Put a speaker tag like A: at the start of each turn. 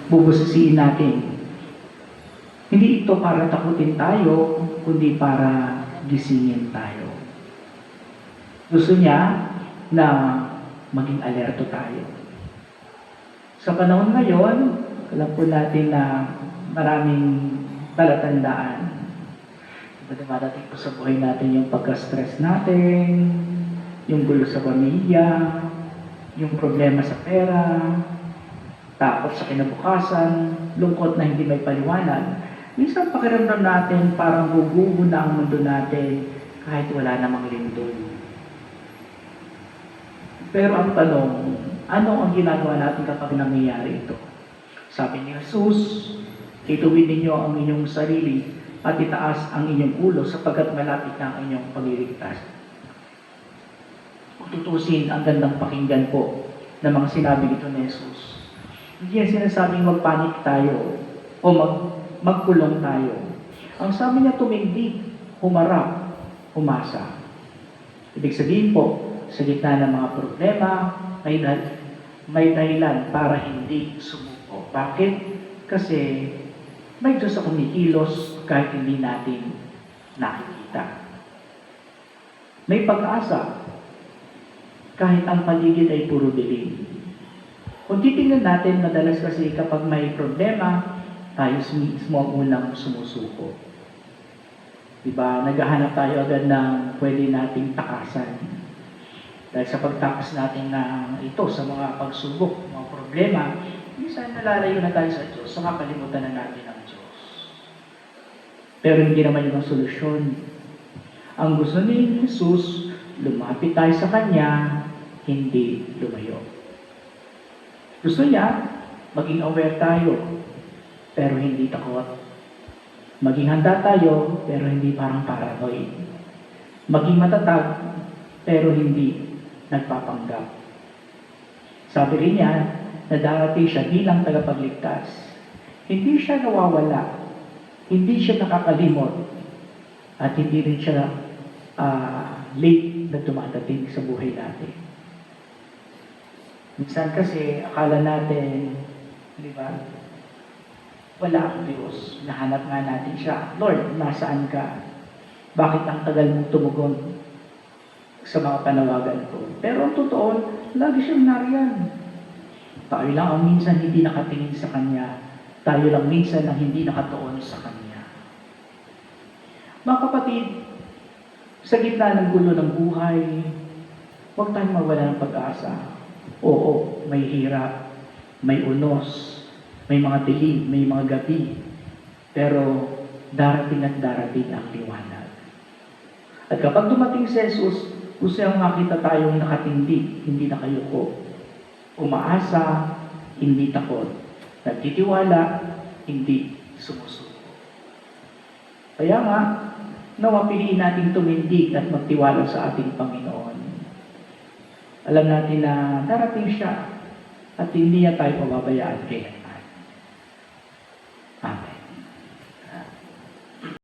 A: bubusisiin natin. Hindi ito para takutin tayo, kundi para gisingin tayo. Gusto niya na maging alerto tayo. Sa panahon ngayon, alam po natin na maraming palatandaan. Dumadating po sa buhay natin yung pagka-stress natin, yung gulo sa pamilya, yung problema sa pera, takot sa kinabukasan, lungkot na hindi may paliwanag. Minsan pakiramdam natin parang guguho na ang mundo natin kahit wala namang lindol. Pero ang tanong, ano ang ginagawa natin kapag nangyayari ito? Sabi ni Jesus, ituwid ninyo ang inyong sarili at itaas ang inyong ulo sapagkat malapit na ang inyong pagliligtas. Kung tutusin, ang gandang pakinggan po ng mga sinabi ito ni Jesus. Hindi yan sinasabing magpanik tayo o magkulong tayo. Ang sabi niya tumindig, humarap, umasa. Ibig sabihin po, sa gitna ng mga problema, may dahilan para hindi sumuko. Bakit? Kasi may Diyos na kumikilos kahit hindi natin nakikita. May pag-asa kahit ang paligid ay puro dilim. Kung titingnan natin, madalas kasi kapag may problema, tayo mismo ang unang sumusuko. Diba? Naghahanap tayo agad ng pwede nating takasan. Dahil sa pagtakas natin na ito sa mga pagsubok, mga problema, minsan nalalayo na tayo sa Diyos, so kakalimutan na natin ang Diyos. Pero hindi naman yun ang solusyon. Ang gusto ni Jesus, lumapit tayo sa Kanya, hindi lumayo. Gusto niya, maging aware tayo, pero hindi takot. Maging handa tayo, pero hindi parang paranoid. Maging matatag, pero hindi nagpapanggap. Sabi rin niya, na darating siya bilang tagapagligtas. Hindi siya nawawala, hindi siya nakakalimot, at hindi rin siya late na dumadating sa buhay natin. Minsan kasi, akala natin, di ba, wala ang Diyos. Nahanap nga natin siya. Lord, nasaan ka? Bakit ang tagal mong tumugon sa mga panawagan ko? Pero ang totoo, lagi siyang nariyan. Tayo lang ang minsan hindi nakatingin sa Kanya. Tayo lang minsan ang hindi nakatuon sa Kanya. Mga kapatid, sa gitna ng gulo ng buhay, huwag tayong mawala ng pag-asa. Oo, may hirap, may unos, may mga dilim, may mga gabi. Pero darating at darating ang liwanag. At kapag dumating si Jesus, gusto niyang makita tayong nakatindig, hindi nakayuko. Umaasa, hindi takot. Nagtitiwala, hindi sumusuko. Kaya nga, nawapiliin natin tumindig at magtiwala sa ating Panginoon. Alam natin na darating siya at hindi niya tayo pababayaan kailan.